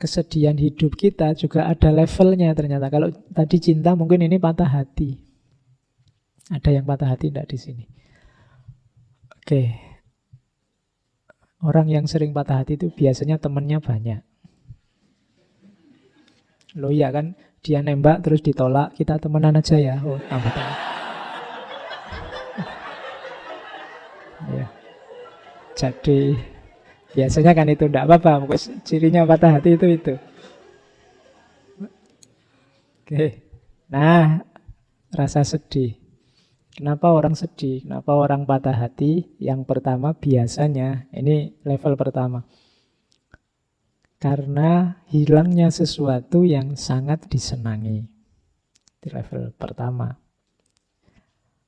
kesedihan hidup kita juga ada levelnya ternyata. Kalau tadi cinta mungkin ini patah hati. Ada yang patah hati enggak di sini? Oke. Orang yang sering patah hati itu biasanya temennya banyak. Loh iya kan, dia nembak terus ditolak, kita temenan aja ya. Oh, tambah teman. Ya. Jadi biasanya kan itu enggak apa-apa. Cirinya patah hati itu. Oke. Nah, rasa sedih. Kenapa orang sedih? Kenapa orang patah hati? Yang pertama biasanya, ini level pertama. Karena hilangnya sesuatu yang sangat disenangi. Di level pertama.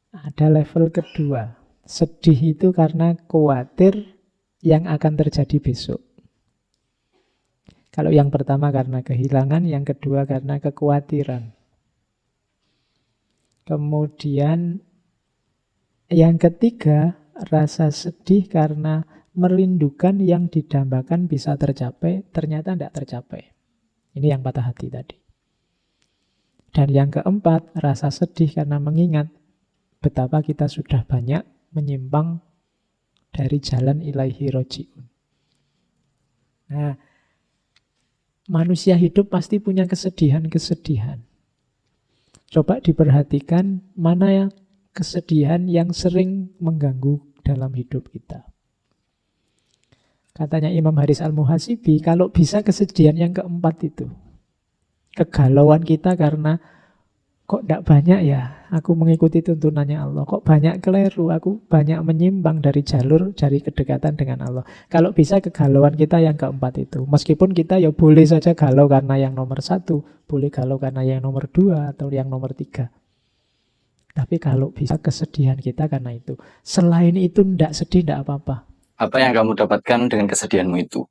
Ada level kedua. Sedih itu karena khawatir yang akan terjadi besok. Kalau yang pertama karena kehilangan, yang kedua karena kekhawatiran. Kemudian yang ketiga, rasa sedih karena merindukan yang didambakan bisa tercapai, ternyata tidak tercapai. Ini yang patah hati tadi. Dan yang keempat, rasa sedih karena mengingat betapa kita sudah banyak menyimpang dari jalan ilaihi roji'un. Nah, manusia hidup pasti punya kesedihan-kesedihan. Coba diperhatikan mana yang kesedihan yang sering mengganggu dalam hidup kita. Katanya Imam Haris Al-Muhasibi, kalau bisa kesedihan yang keempat itu. Kegalauan kita karena kok tidak banyak ya aku mengikuti tuntunannya Allah. Kok banyak keliru, aku banyak menyimpang dari jalur, dari kedekatan dengan Allah. Kalau bisa kegalauan kita yang keempat itu. Meskipun kita ya boleh saja galau karena yang nomor satu, boleh galau karena yang nomor dua, atau yang nomor tiga. Tapi kalau bisa kesedihan kita karena itu. Selain itu tidak sedih, tidak apa-apa. Apa yang kamu dapatkan dengan kesedihanmu itu?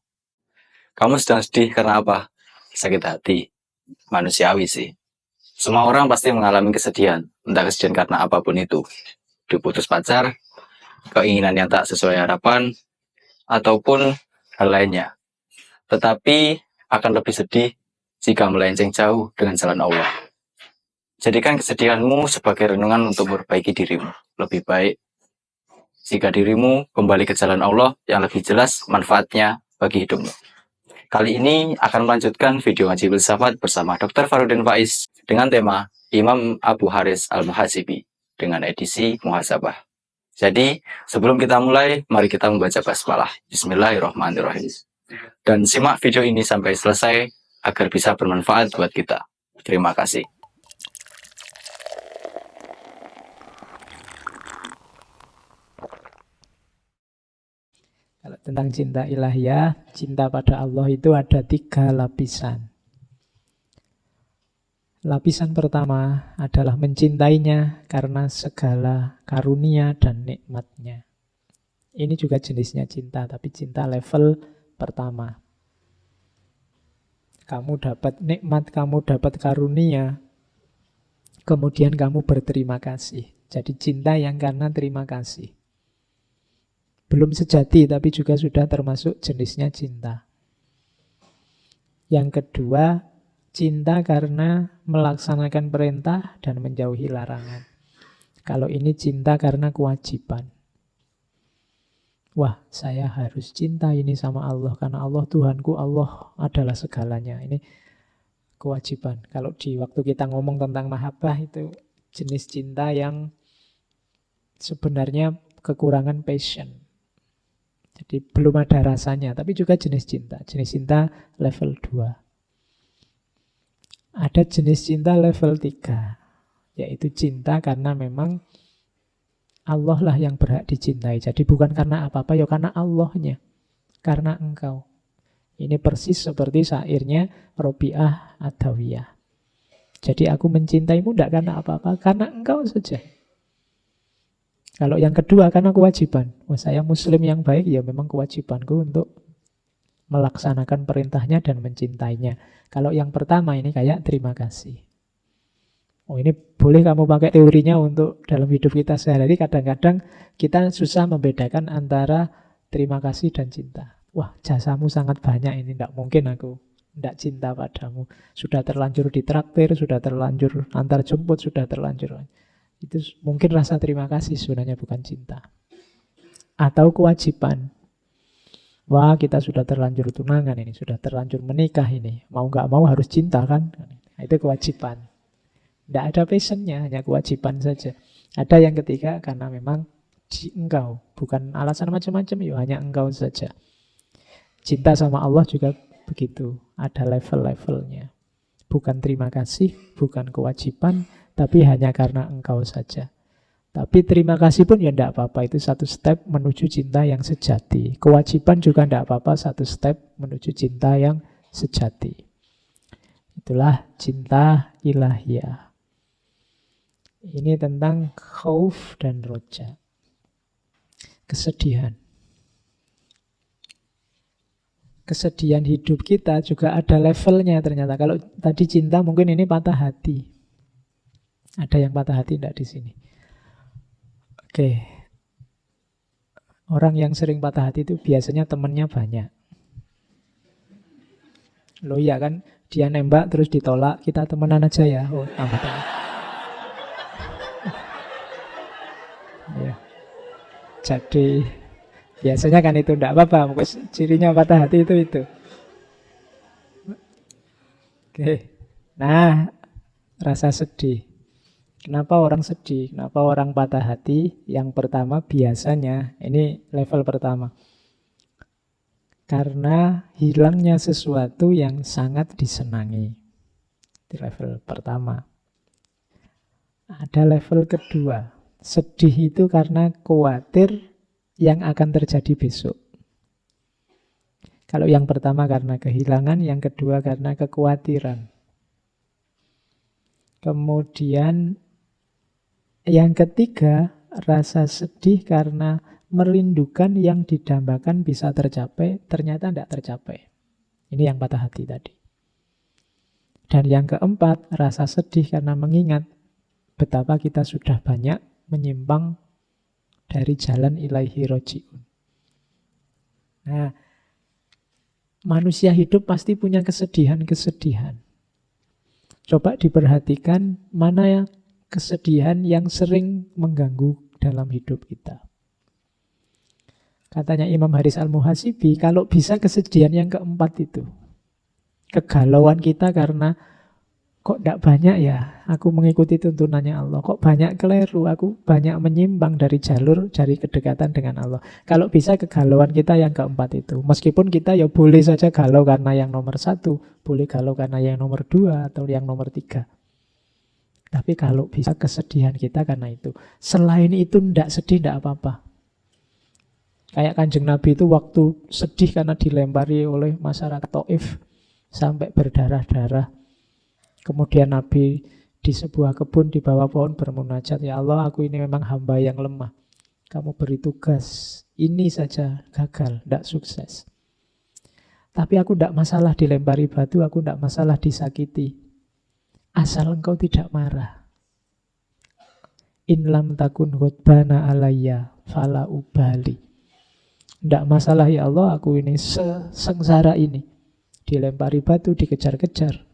Kamu sedang sedih karena apa? Sakit hati. Manusiawi sih. Semua orang pasti mengalami kesedihan. Entah kesedihan karena apapun itu. Diputus pacar, keinginan yang tak sesuai harapan, ataupun hal lainnya. Tetapi akan lebih sedih jika melenceng jauh dengan jalan Allah. Jadikan kesedihanmu sebagai renungan untuk memperbaiki dirimu. Lebih baik jika dirimu kembali ke jalan Allah yang lebih jelas manfaatnya bagi hidupmu. Kali ini akan melanjutkan video ngaji filsafat bersama Dr. Farudin Faiz dengan tema Imam Abu Haris Al-Muhasibi dengan edisi muhasabah. Jadi, sebelum kita mulai, mari kita membaca basmalah. Bismillahirrahmanirrahim. Dan simak video ini sampai selesai agar bisa bermanfaat buat kita. Terima kasih. Kalau tentang cinta ilahiyah, cinta pada Allah itu ada 3 lapisan. Lapisan pertama adalah mencintainya karena segala karunia dan nikmatnya. Ini juga jenisnya cinta, tapi cinta level pertama. Kamu dapat nikmat, kamu dapat karunia, kemudian kamu berterima kasih. Jadi cinta yang karena terima kasih. Belum sejati, tapi juga sudah termasuk jenisnya cinta. Yang kedua, cinta karena melaksanakan perintah dan menjauhi larangan. Kalau ini cinta karena kewajiban. Wah, saya harus cinta ini sama Allah, karena Allah Tuhanku, Allah adalah segalanya. Ini kewajiban. Kalau di waktu kita ngomong tentang mahabbah, itu jenis cinta yang sebenarnya kekurangan passion. Jadi belum ada rasanya, tapi juga jenis cinta. Jenis cinta level 2. Ada jenis cinta level 3, yaitu cinta karena memang Allah lah yang berhak dicintai. Jadi bukan karena apa-apa, ya karena Allahnya. Karena engkau. Ini persis seperti syairnya Robi'ah Adawiyah. Jadi aku mencintaimu tidak karena apa-apa, karena engkau saja. Kalau yang kedua karena kewajiban. Wah, saya muslim yang baik, ya memang kewajibanku untuk melaksanakan perintahnya dan mencintainya. Kalau yang pertama ini kayak terima kasih. Oh, ini boleh kamu pakai teorinya untuk dalam hidup kita sehari-hari. Kadang-kadang kita susah membedakan antara terima kasih dan cinta. Wah, jasamu sangat banyak, ini tidak mungkin aku tidak cinta padamu. Sudah terlanjur ditraktir, sudah terlanjur antar jemput, sudah terlanjur. Itu mungkin rasa terima kasih sebenarnya, bukan cinta. Atau kewajiban. Wah, kita sudah terlanjur tunangan ini, sudah terlanjur menikah ini. Mau nggak mau harus cinta kan? Nah, itu kewajiban. Tidak ada passionnya, hanya kewajiban saja. Ada yang ketiga karena memang engkau. Bukan alasan macam-macam, ya hanya engkau saja. Cinta sama Allah juga begitu. Ada level-levelnya. Bukan terima kasih, bukan kewajiban, tapi hanya karena engkau saja. Tapi terima kasih pun ya tidak apa-apa. Itu satu step menuju cinta yang sejati. Kewajiban juga tidak apa-apa. Satu step menuju cinta yang sejati. Itulah cinta ilahiyah. Ini tentang khauf dan roja. Kesedihan. Kesedihan hidup kita juga ada levelnya ternyata. Kalau tadi cinta mungkin ini patah hati. Ada yang patah hati tidak di sini? Oke. Orang yang sering patah hati itu biasanya temannya banyak. Loh iya kan, dia nembak terus ditolak, kita temenan aja ya. Oh, tambah teman. Ya. Jadi biasanya kan itu tidak apa-apa. Cirinya patah hati itu. Oke. Nah, rasa sedih. Kenapa orang sedih? Kenapa orang patah hati? Yang pertama biasanya, ini level pertama. Karena hilangnya sesuatu yang sangat disenangi. Itu level pertama. Ada level kedua. Sedih itu karena khawatir yang akan terjadi besok. Kalau yang pertama karena kehilangan, yang kedua karena kekhawatiran. Kemudian yang ketiga, rasa sedih karena merindukan yang didambakan bisa tercapai, ternyata tidak tercapai. Ini yang patah hati tadi. Dan yang keempat, rasa sedih karena mengingat betapa kita sudah banyak menyimpang dari jalan ilaihi roji'un. Nah, manusia hidup pasti punya kesedihan-kesedihan. Coba diperhatikan mana yang kesedihan yang sering mengganggu dalam hidup kita. Katanya Imam Haris Al-Muhasibi, kalau bisa kesedihan yang keempat itu. Kegalauan kita karena kok tidak banyak ya aku mengikuti tuntunannya Allah. Kok banyak keliru, aku banyak menyimpang dari jalur, dari kedekatan dengan Allah. Kalau bisa kegalauan kita yang keempat itu. Meskipun kita ya boleh saja galau karena yang nomor satu, boleh galau karena yang nomor dua, atau yang nomor tiga. Tapi kalau bisa kesedihan kita karena itu. Selain itu tidak sedih, tidak apa-apa. Kayak Kanjeng Nabi itu waktu sedih karena dilempari oleh masyarakat Taif sampai berdarah-darah. Kemudian Nabi di sebuah kebun di bawah pohon bermunajat, ya Allah, aku ini memang hamba yang lemah. Kamu beri tugas, ini saja gagal, tidak sukses. Tapi aku tidak masalah dilempari batu, aku tidak masalah disakiti. Asal engkau tidak marah. In lam takun ghadbana alayya fala ubali. Tidak masalah ya Allah, aku ini sengsara ini. Dilempari batu, dikejar-kejar.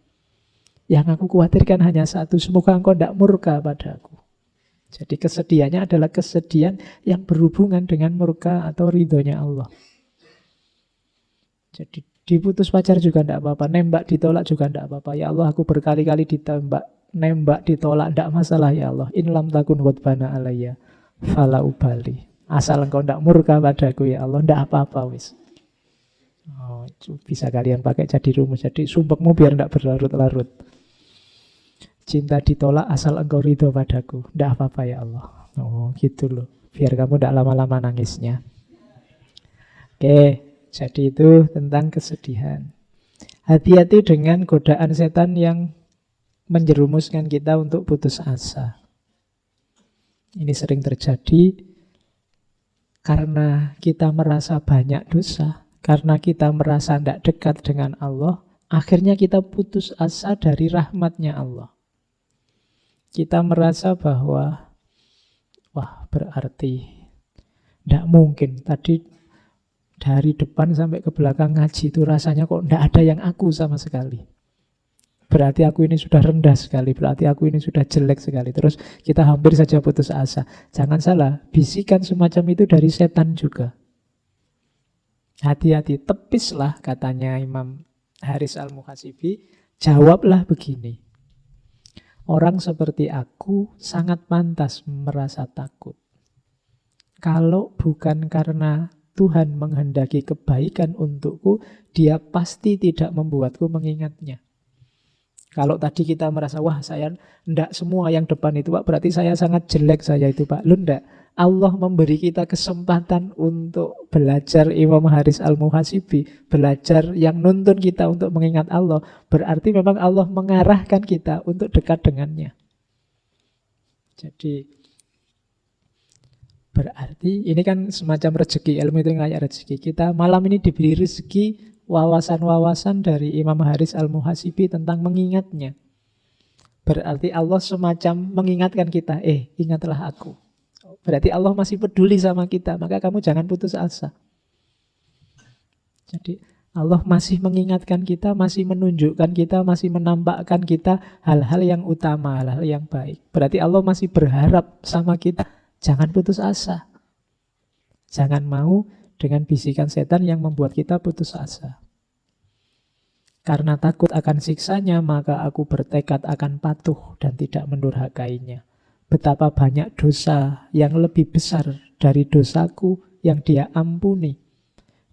Yang aku khawatirkan hanya satu, semoga engkau tidak murka padaku. Jadi kesedihannya adalah kesedihan yang berhubungan dengan murka atau ridhonya Allah. Jadi diputus pacar juga tidak apa-apa, nembak ditolak juga tidak apa-apa. Ya Allah, aku berkali-kali ditembak, nembak ditolak, tidak masalah ya Allah. In lam takun ghadbana alayya fala ubali. Asal engkau tidak murka padaku ya Allah, tidak apa-apa wis. Oh, itu bisa kalian pakai jadi rumus. Jadi sumpahmu biar tidak berlarut-larut. Cinta ditolak asal engkau ridho padaku, tidak apa-apa ya Allah. Oh gitu loh, biar kamu tidak lama-lama nangisnya. Oke, jadi itu tentang kesedihan. Hati-hati dengan godaan setan yang menjerumuskan kita untuk putus asa. Ini sering terjadi karena kita merasa banyak dosa, karena kita merasa tidak dekat dengan Allah, akhirnya kita putus asa dari rahmatnya Allah. Kita merasa bahwa, wah berarti tidak mungkin. Tadi Dari depan sampai ke belakang ngaji itu rasanya kok tidak ada yang aku sama sekali. Berarti aku ini sudah rendah sekali, berarti aku ini sudah jelek sekali. Terus kita hampir saja putus asa. Jangan salah, bisikan semacam itu dari setan juga. Hati-hati, tepislah katanya Imam Haris Al-Muhasibi, jawablah begini. Orang seperti aku sangat pantas merasa takut. Kalau bukan karena Tuhan menghendaki kebaikan untukku, Dia pasti tidak membuatku mengingatnya. Kalau tadi kita merasa, wah saya enggak semua yang depan itu Pak, berarti saya sangat jelek saya itu Pak. Lu enggak. Allah memberi kita kesempatan untuk belajar Imam Haris Al-Muhasibi, belajar yang nuntun kita untuk mengingat Allah. Berarti memang Allah mengarahkan kita untuk dekat dengannya. Jadi berarti ini kan semacam rezeki, ilmu itu kayak rezeki. Kita malam ini diberi rezeki wawasan-wawasan dari Imam Haris Al-Muhasibi tentang mengingatnya. Berarti Allah semacam mengingatkan kita, ingatlah aku. Berarti Allah masih peduli sama kita, maka kamu jangan putus asa. Jadi Allah masih mengingatkan kita, masih menunjukkan kita, masih menampakkan kita hal-hal yang utama, hal-hal yang baik. Berarti Allah masih berharap sama kita, jangan putus asa. Jangan mau dengan bisikan setan yang membuat kita putus asa. Karena takut akan siksanya, maka aku bertekad akan patuh dan tidak mendurhakainya. Betapa banyak dosa yang lebih besar dari dosaku yang Dia ampuni.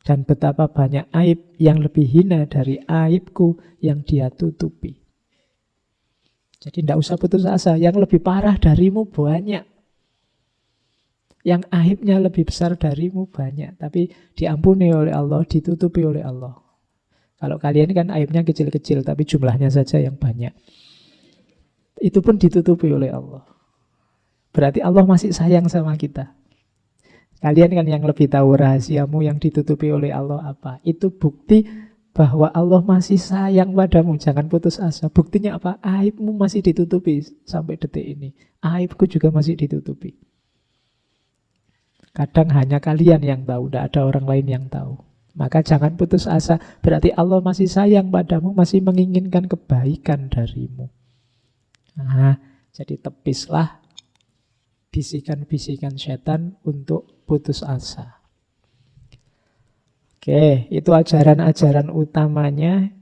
Dan betapa banyak aib yang lebih hina dari aibku yang Dia tutupi. Jadi tidak usah putus asa, yang lebih parah darimu banyak. Yang aibnya lebih besar darimu banyak, tapi diampuni oleh Allah, ditutupi oleh Allah. Kalau kalian kan aibnya kecil-kecil, tapi jumlahnya saja yang banyak. Itu pun ditutupi oleh Allah. Berarti Allah masih sayang sama kita. Kalian kan yang lebih tahu rahasiamu yang ditutupi oleh Allah apa. Itu bukti bahwa Allah masih sayang padamu. Jangan putus asa. Buktinya apa? Aibmu masih ditutupi sampai detik ini. Aibku juga masih ditutupi. Kadang hanya kalian yang tahu, tidak ada orang lain yang tahu. Maka jangan putus asa, berarti Allah masih sayang padamu, masih menginginkan kebaikan darimu. Nah, jadi tepislah bisikan-bisikan setan untuk putus asa. Oke, itu ajaran-ajaran utamanya.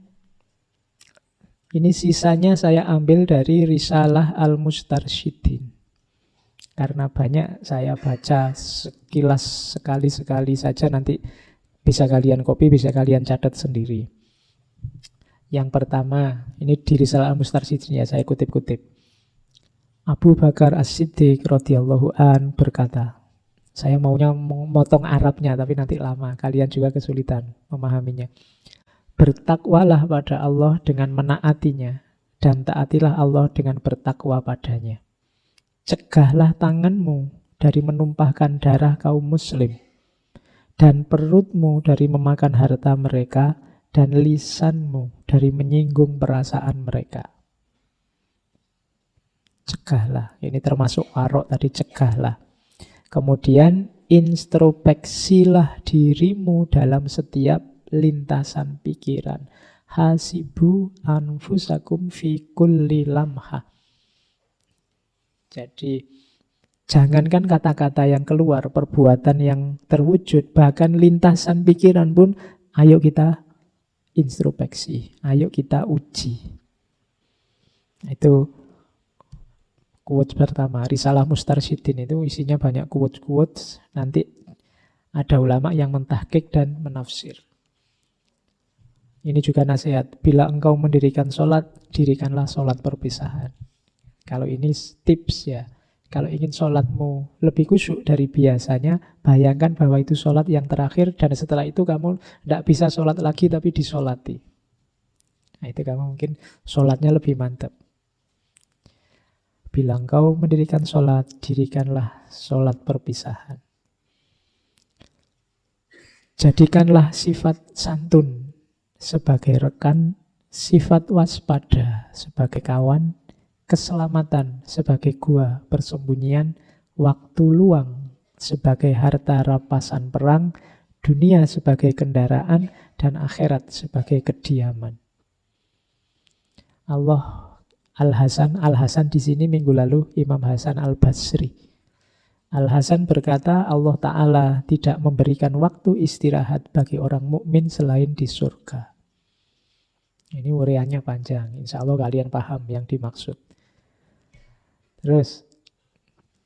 Ini sisanya saya ambil dari Risalah Al-Mustarsyidin. Karena banyak saya baca sekilas sekali-sekali saja, nanti bisa kalian copy, bisa kalian catat sendiri. Yang pertama, ini di Risalah Al-Mustarsyidin ya, saya kutip-kutip. Abu Bakar As-Siddiq radhiyallahu an berkata, saya maunya memotong Arabnya tapi nanti lama, kalian juga kesulitan memahaminya. Bertakwalah pada Allah dengan menaatinya, dan taatilah Allah dengan bertakwa padanya. Cegahlah tanganmu dari menumpahkan darah kaum muslim, dan perutmu dari memakan harta mereka, dan lisanmu dari menyinggung perasaan mereka. Cegahlah, ini termasuk warok tadi, cegahlah. Kemudian introspeksilah dirimu dalam setiap lintasan pikiran. Hasibu anfusakum fi kulli lamha. Jadi jangankan kata-kata yang keluar, perbuatan yang terwujud, bahkan lintasan pikiran pun ayo kita introspeksi, ayo kita uji. Itu quotes pertama, Risalah Mustarsyidin itu isinya banyak quotes-quotes. Nanti ada ulama yang mentahqiq dan menafsir. Ini juga nasihat, bila engkau mendirikan sholat, dirikanlah sholat perpisahan. Kalau ini tips ya, kalau ingin sholatmu lebih khusyuk dari biasanya, bayangkan bahwa itu sholat yang terakhir, dan setelah itu kamu tidak bisa sholat lagi tapi disolati. Nah itu kamu mungkin sholatnya lebih mantap. Bila engkau mendirikan sholat, dirikanlah sholat perpisahan. Jadikanlah sifat santun sebagai rekan, sifat waspada sebagai kawan, keselamatan sebagai gua persembunyian, waktu luang sebagai harta rampasan perang, dunia sebagai kendaraan dan akhirat sebagai kediaman. Al-Hasan di sini minggu lalu Imam Hasan Al-Basri. Al-Hasan berkata Allah Ta'ala tidak memberikan waktu istirahat bagi orang mukmin selain di surga. Ini uriannya panjang, insya Allah kalian paham yang dimaksud. Terus,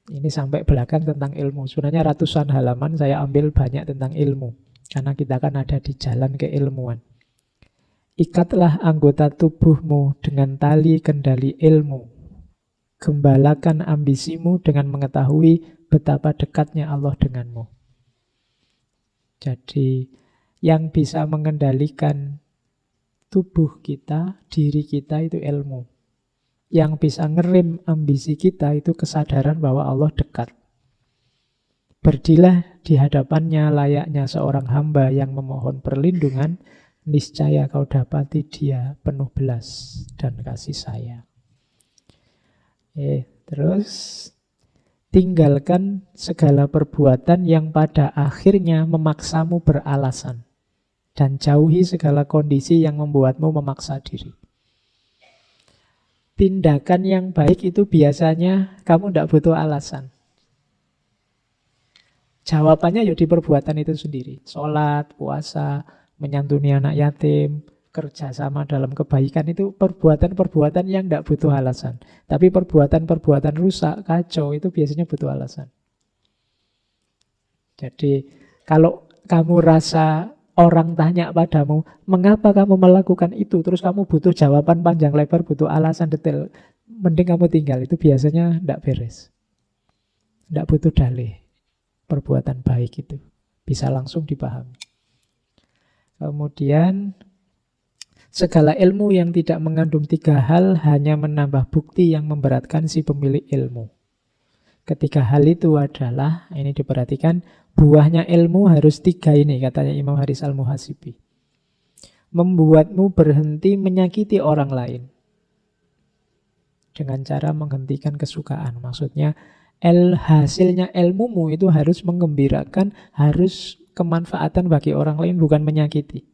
ini sampai belakang tentang ilmu. Sebenarnya ratusan halaman saya ambil banyak tentang ilmu. Karena kita kan ada di jalan keilmuan. Ikatlah anggota tubuhmu dengan tali kendali ilmu. Gembalakan ambisimu dengan mengetahui betapa dekatnya Allah denganmu. Jadi, yang bisa mengendalikan tubuh kita, diri kita itu ilmu. Yang bisa ngerem ambisi kita itu kesadaran bahwa Allah dekat. Berdilah di hadapannya layaknya seorang hamba yang memohon perlindungan, niscaya kau dapati dia penuh belas dan kasih sayang. Terus tinggalkan segala perbuatan yang pada akhirnya memaksamu beralasan. Dan jauhi segala kondisi yang membuatmu memaksa diri. Tindakan yang baik itu biasanya kamu tidak butuh alasan. Jawabannya ya di perbuatan itu sendiri. Sholat, puasa, menyantuni anak yatim, kerjasama dalam kebaikan itu perbuatan-perbuatan yang tidak butuh alasan. Tapi perbuatan-perbuatan rusak, kacau itu biasanya butuh alasan. Jadi kalau kamu rasa orang tanya padamu, mengapa kamu melakukan itu? Terus kamu butuh jawaban panjang lebar, butuh alasan detail. Mending kamu tinggal, itu biasanya tidak beres. Tidak butuh dalih. Perbuatan baik itu bisa langsung dipahami. Kemudian, segala ilmu yang tidak mengandung 3 hal hanya menambah bukti yang memberatkan si pemilik ilmu. Ketiga hal itu adalah, ini diperhatikan, buahnya ilmu harus 3 ini, katanya Imam Haris Al-Muhasibi. Membuatmu berhenti menyakiti orang lain. Dengan cara menghentikan kesukaan. Maksudnya, hasilnya ilmumu itu harus menggembirakan, harus kemanfaatan bagi orang lain, bukan menyakiti.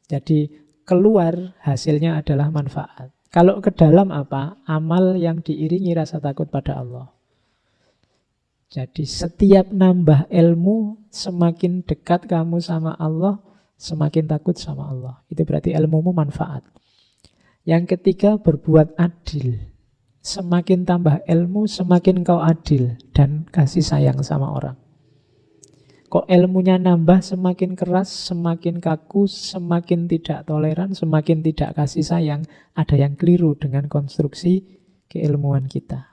Jadi, keluar hasilnya adalah manfaat. Kalau ke dalam apa? Amal yang diiringi rasa takut pada Allah. Jadi setiap nambah ilmu, semakin dekat kamu sama Allah, semakin takut sama Allah. Itu berarti ilmumu manfaat. Yang ketiga, berbuat adil. Semakin tambah ilmu, semakin kau adil dan kasih sayang sama orang. Kok ilmunya nambah, semakin keras, semakin kaku, semakin tidak toleran, semakin tidak kasih sayang. Ada yang keliru dengan konstruksi keilmuan kita.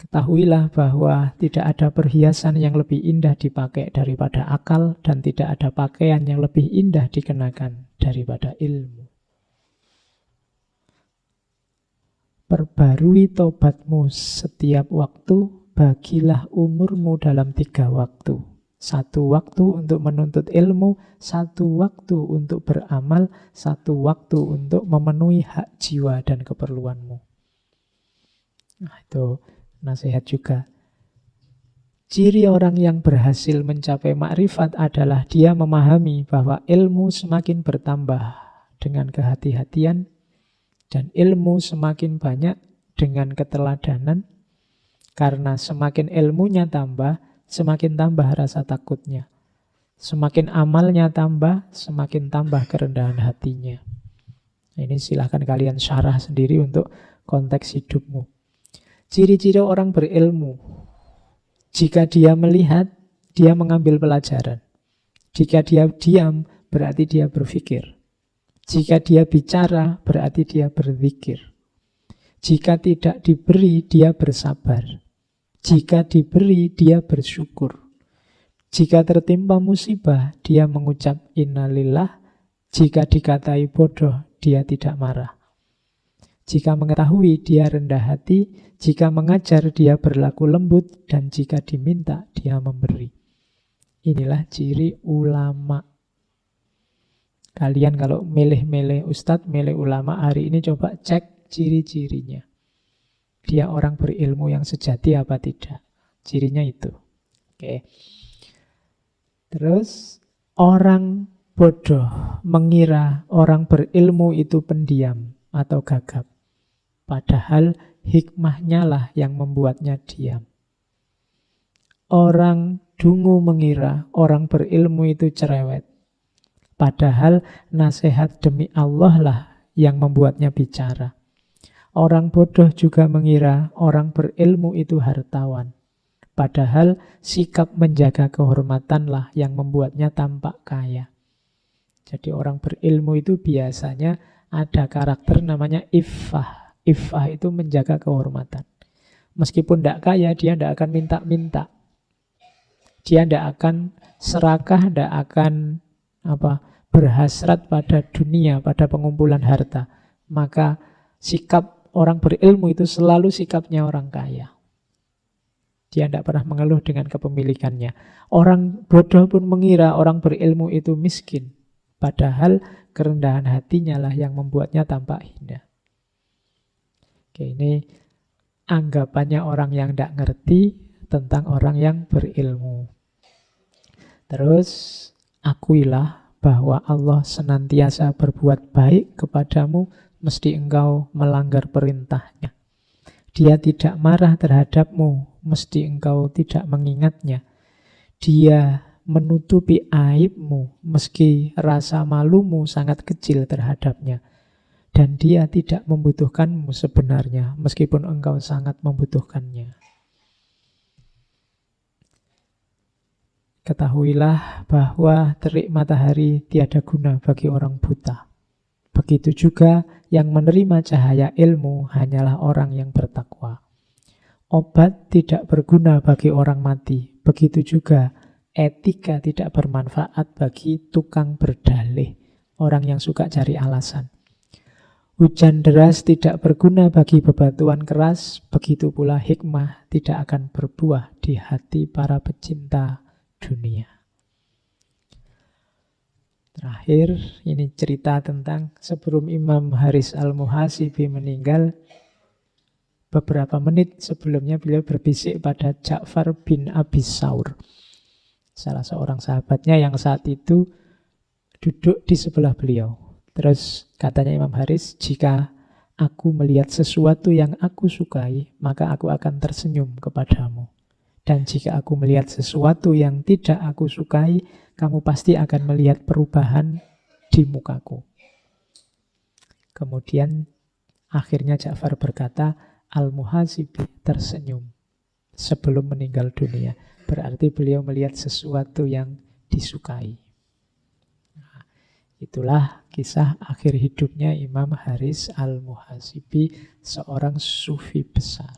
Ketahuilah bahwa tidak ada perhiasan yang lebih indah dipakai daripada akal, dan tidak ada pakaian yang lebih indah dikenakan daripada ilmu. Perbarui tobatmu setiap waktu. Bagilah umurmu dalam 3 waktu. 1 waktu untuk menuntut ilmu, 1 waktu untuk beramal, 1 waktu untuk memenuhi hak jiwa dan keperluanmu. Nah, itu nasihat juga. Ciri orang yang berhasil mencapai makrifat adalah dia memahami bahwa ilmu semakin bertambah dengan kehati-hatian dan ilmu semakin banyak dengan keteladanan. Karena semakin ilmunya tambah, semakin tambah rasa takutnya. Semakin amalnya tambah, semakin tambah kerendahan hatinya. Ini silahkan kalian syarah sendiri untuk konteks hidupmu. Ciri-ciri orang berilmu. Jika dia melihat, dia mengambil pelajaran. Jika dia diam, berarti dia berpikir. Jika dia bicara, berarti dia berzikir. Jika tidak diberi, dia bersabar. Jika diberi, dia bersyukur. Jika tertimpa musibah, dia mengucap innalillah. Jika dikatai bodoh, dia tidak marah. Jika mengetahui, dia rendah hati. Jika mengajar, dia berlaku lembut. Dan jika diminta, dia memberi. Inilah ciri ulama. Kalian kalau milih-milih ustadz, milih ulama hari ini, coba cek ciri-cirinya. Dia orang berilmu yang sejati apa tidak? Cirinya itu. Oke. Terus orang bodoh mengira orang berilmu itu pendiam atau gagap. Padahal hikmahnya lah yang membuatnya diam. Orang dungu mengira orang berilmu itu cerewet. Padahal nasihat demi Allah lah yang membuatnya bicara. Orang bodoh juga mengira orang berilmu itu hartawan. Padahal sikap menjaga kehormatanlah yang membuatnya tampak kaya. Jadi orang berilmu itu biasanya ada karakter namanya iffah. Iffah itu menjaga kehormatan. Meskipun tidak kaya, dia tidak akan minta-minta. Dia tidak akan serakah, tidak akan berhasrat pada dunia, pada pengumpulan harta. Maka sikap orang berilmu itu selalu sikapnya orang kaya. Dia tidak pernah mengeluh dengan kepemilikannya. Orang bodoh pun mengira orang berilmu itu miskin. Padahal kerendahan hatinya lah yang membuatnya tampak hina. Oke, ini anggapannya orang yang tidak ngerti tentang orang yang berilmu. Terus, akuilah bahwa Allah senantiasa berbuat baik kepadamu, mesti engkau melanggar perintahnya. Dia tidak marah terhadapmu, mesti engkau tidak mengingatnya. Dia menutupi aibmu, meski rasa malumu sangat kecil terhadapnya. Dan dia tidak membutuhkanmu sebenarnya, meskipun engkau sangat membutuhkannya. Ketahuilah bahwa terik matahari tiada guna bagi orang buta. Begitu juga yang menerima cahaya ilmu hanyalah orang yang bertakwa. Obat tidak berguna bagi orang mati. Begitu juga etika tidak bermanfaat bagi tukang berdalih, orang yang suka cari alasan. Hujan deras tidak berguna bagi bebatuan keras. Begitu pula hikmah tidak akan berbuah di hati para pecinta dunia. Terakhir, ini cerita tentang sebelum Imam Haris Al-Muhasibi meninggal, beberapa menit sebelumnya beliau berbisik pada Ja'far bin Abi Saur, salah seorang sahabatnya yang saat itu duduk di sebelah beliau. Terus katanya Imam Haris, jika aku melihat sesuatu yang aku sukai, maka aku akan tersenyum kepadamu. Dan jika aku melihat sesuatu yang tidak aku sukai, kamu pasti akan melihat perubahan di mukaku. Kemudian akhirnya Ja'far berkata, Al-Muhasibi tersenyum sebelum meninggal dunia. Berarti beliau melihat sesuatu yang disukai. Nah, itulah kisah akhir hidupnya Imam Haris Al-Muhasibi, seorang sufi besar.